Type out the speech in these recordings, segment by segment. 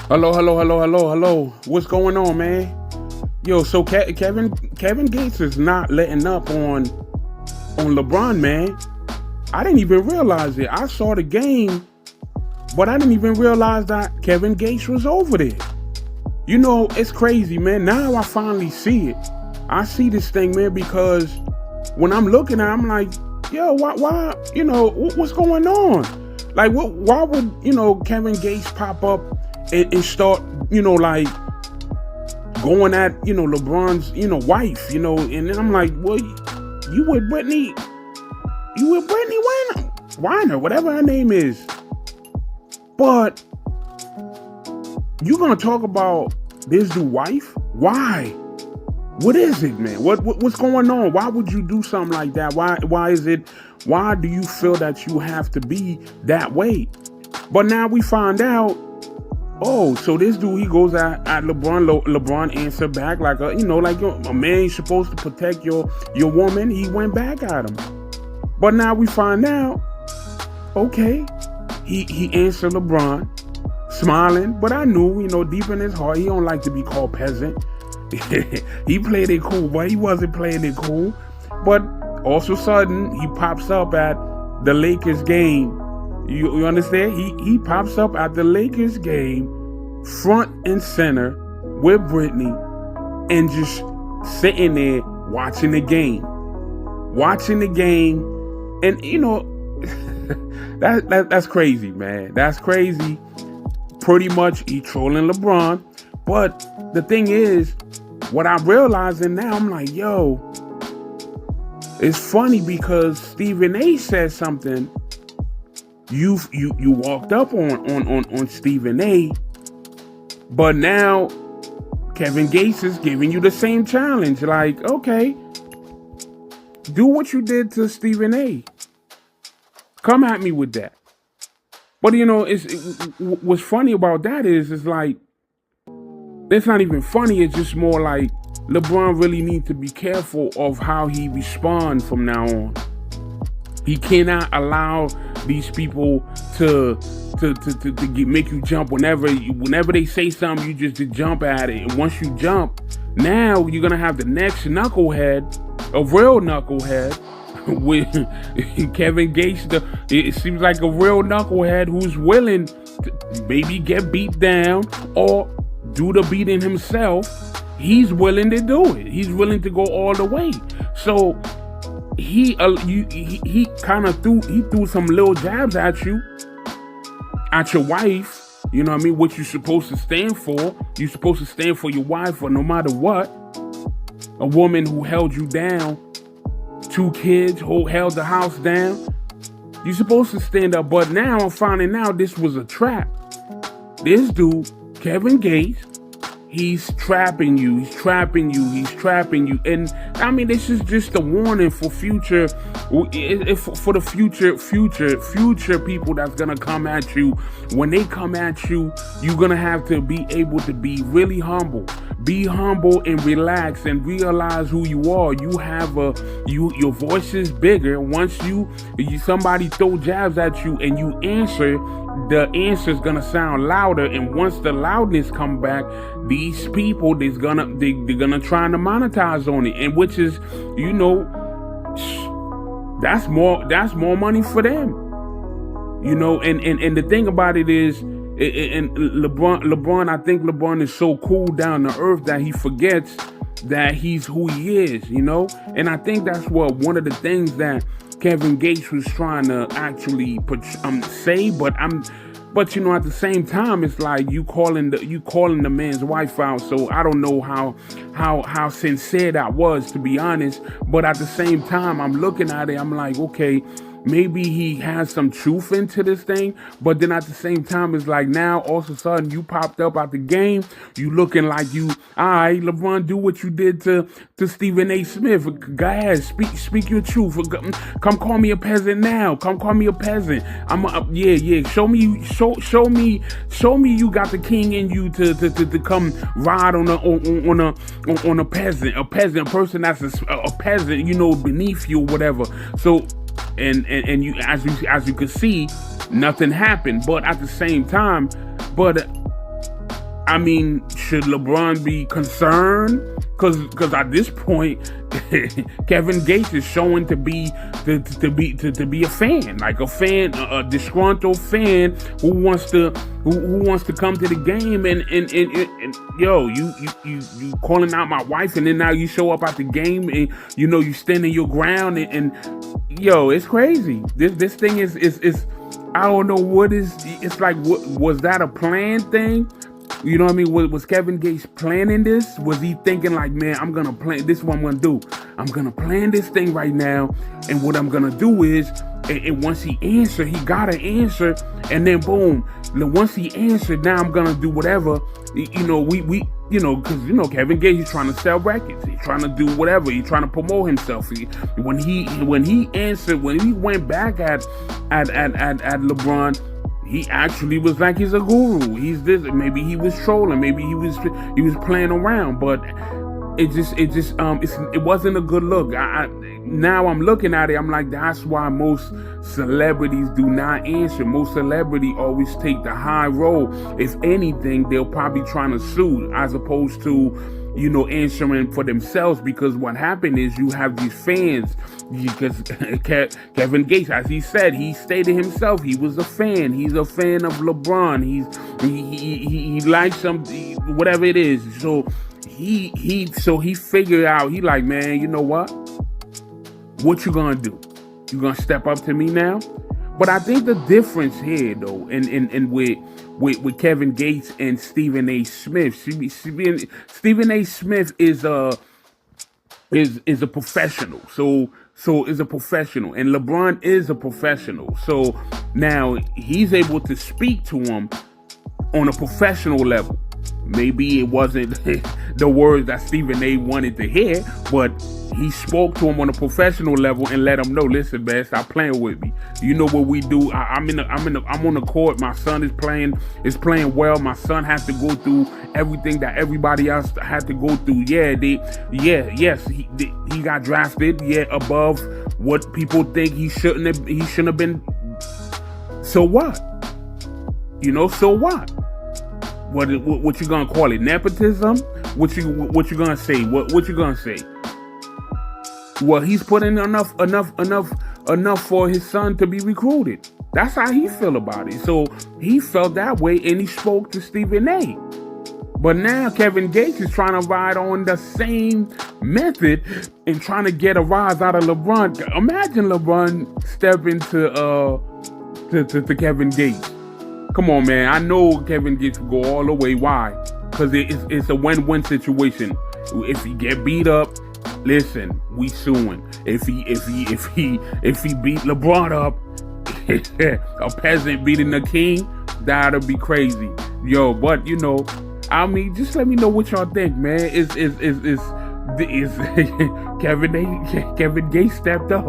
Hello, hello, hello, hello, hello. What's going on, man? Yo, so Kevin Gates is not letting up on LeBron, man. I didn't even realize it. I saw the game, but I didn't even realize that Kevin Gates was over there. You know, it's crazy, man. Now I finally see it. I see this thing, man, because when I'm looking at it, I'm like, yo, why, you know, what's going on? Like, why would, Kevin Gates pop up and start, like, going at, LeBron's, wife, and then I'm like, well, you with Brittany Weiner, whatever her name is. But you gonna talk about this dude's wife? Why? What is it, man? What's going on? Why would you do something like that? Why do you feel that you have to be that way? But now we find out, oh, so this dude, he goes at LeBron. LeBron answered back like a man supposed to protect your woman. He went back at him. But now we find out, okay, he answered LeBron, smiling. But I knew, deep in his heart, he don't like to be called peasant. He played it cool, but he wasn't playing it cool. But all of a sudden, he pops up at the Lakers game. You understand? He pops up at the Lakers game, front and center with Brittany, and just sitting there watching the game. And that's crazy, man. That's crazy. Pretty much he trolling LeBron. But the thing is, what I'm realizing now, I'm like, yo, it's funny because Stephen A said something. You walked up on Stephen A, but now Kevin Gates is giving you the same challenge. Like, okay, do what you did to Stephen A. Come at me with that. But what's funny about that is like, it's not even funny. It's just more like LeBron really needs to be careful of how he responds from now on. He cannot allow these people to make you jump whenever they say something. You just to jump at it, and once you jump, now you're gonna have the next knucklehead, a real knucklehead, with Kevin Gates. It seems like a real knucklehead who's willing to maybe get beat down or do the beating himself. He's willing to do it. He's willing to go all the way. So he kind of threw some little jabs at you, at your wife. You know what I mean? What you're supposed to stand for. You're supposed to stand for your wife, or no matter what. A woman who held you down, 2 kids who held the house down. You're supposed to stand up. But now I'm finding out this was a trap. This dude, Kevin Gates, he's trapping you. And I mean, this is just a warning for future people that's gonna come at you. When they come at you, you're gonna have to be able to be really humble. Be humble and relax and realize who you are. You have your voice is bigger. Once somebody throw jabs at you and you answer, the answer is gonna sound louder. And once the loudness come back, these people they're gonna try to monetize on it, and which is, that's more money for them. And the thing about it is, and LeBron, I think LeBron is so cool down to earth that he forgets that he's who he is, And I think that's one of the things that Kevin Gates was trying to actually say, but at the same time, it's like you calling the man's wife out. So I don't know how sincere that was, to be honest. But at the same time, I'm looking at it, I'm like, okay, maybe he has some truth into this thing, but then at the same time, it's like now all of a sudden you popped up out the game, you looking like you, all right, LeBron, do what you did to Stephen A. Smith. Go ahead, speak your truth. Come call me a peasant now. Come call me a peasant. Yeah. Show me you got the king in you to come ride on a peasant, a person that's a peasant, beneath you or whatever. So. And you, as you can see, nothing happened. But at the same time, I mean, should LeBron be concerned? Because at this point, Kevin Gates is showing to be a fan, like a disgruntled fan who wants to come to the game and yo, you calling out my wife, and then now you show up at the game and you standing your ground and yo, it's crazy. This thing is I don't know what is. It's like, was that a planned thing? You know what I mean? Was Kevin Gates planning this? Was he thinking like, man, I'm gonna plan, this is what I'm gonna do. I'm gonna plan this thing right now, and what I'm gonna do is, and once he answered, he gotta answer, and then boom, once he answered, now I'm gonna do whatever. Because Kevin Gates, he's trying to sell records, he's trying to do whatever, he's trying to promote himself. When he answered, when he went back at LeBron, he actually was like he's a guru. He's this. Maybe he was trolling. Maybe he was playing around. But it wasn't a good look. Now I'm looking at it. I'm like, that's why most celebrities do not answer. Most celebrities always take the high road. If anything, they'll probably trying to sue as opposed to answering for themselves, because what happened is you have these fans, because Kevin Gates, as he said, he stated himself, he was a fan. He's a fan of LeBron. He likes some, whatever it is. So he figured out, he like, man, you know what you gonna do? You gonna step up to me now? But I think the difference here, though, and with Kevin Gates and Stephen A. Smith, Stephen A. Smith is a professional. So is a professional, and LeBron is a professional. So now he's able to speak to him on a professional level. Maybe it wasn't the words that Stephen A. wanted to hear, but he spoke to him on a professional level and let him know, listen, man, stop playing with me. You know what we do. I'm on the court. My son is playing well. My son has to go through everything that everybody else had to go through. He got drafted. Yeah, above what people think he shouldn't have been. So what? So what? What you gonna call it? Nepotism? What you gonna say? What you gonna say? Well, he's put in enough for his son to be recruited. That's how he feel about it. So he felt that way, and he spoke to Stephen A. But now Kevin Gates is trying to ride on the same method and trying to get a rise out of LeBron. Imagine LeBron stepping to Kevin Gates. Come on, man. I know Kevin Gates will go all the way. Why? Because it's a win-win situation. If he get beat up, listen, we suing. If he beat LeBron up, a peasant beating the king, that'll be crazy. Yo, but I mean, just let me know what y'all think, man. Is Kevin Gates stepped up?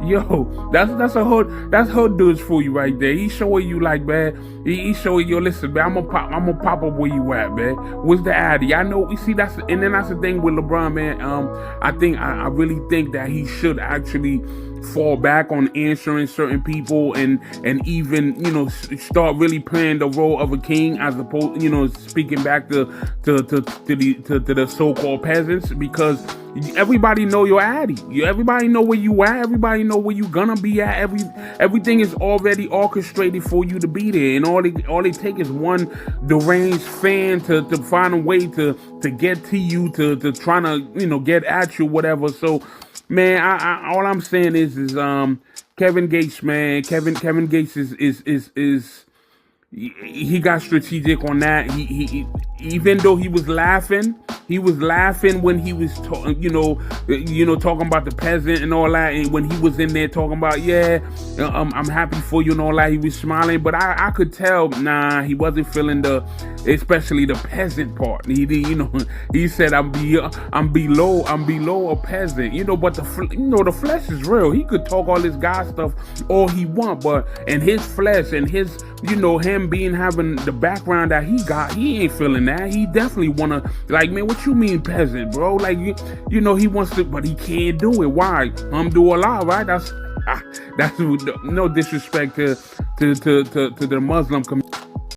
Yo, that's hood dudes for you right there. He's showing you like, man. He's showing you, listen, man. I'm gonna pop up where you at, man. What's the addy? I know. You see, that's the thing with LeBron, man. I really think that he should actually fall back on answering certain people and even start really playing the role of a king as opposed speaking back to the so-called peasants, because everybody know your addy. Everybody know where you at. Everybody know where you gonna be at. Everything is already orchestrated for you to be there, and all they take is one deranged fan to find a way to get to you, to try to get at you, whatever. So, man, I all I'm saying is Kevin Gates, man. Kevin Gates is he got strategic on that. He even though he was laughing when he was talking about the peasant and all that, and when he was in there talking about, I'm happy for you and all that, he was smiling, but I could tell, he wasn't feeling especially the peasant part. He said, I'm below a peasant, but the flesh is real. He could talk all this God stuff all he want, but in his flesh and his him having the background that he got, he ain't feeling that. He definitely wanna, like, man, what you mean peasant, bro? Like, he wants to, but he can't do it. Why? Do a lot, right? That's no disrespect to the Muslim community.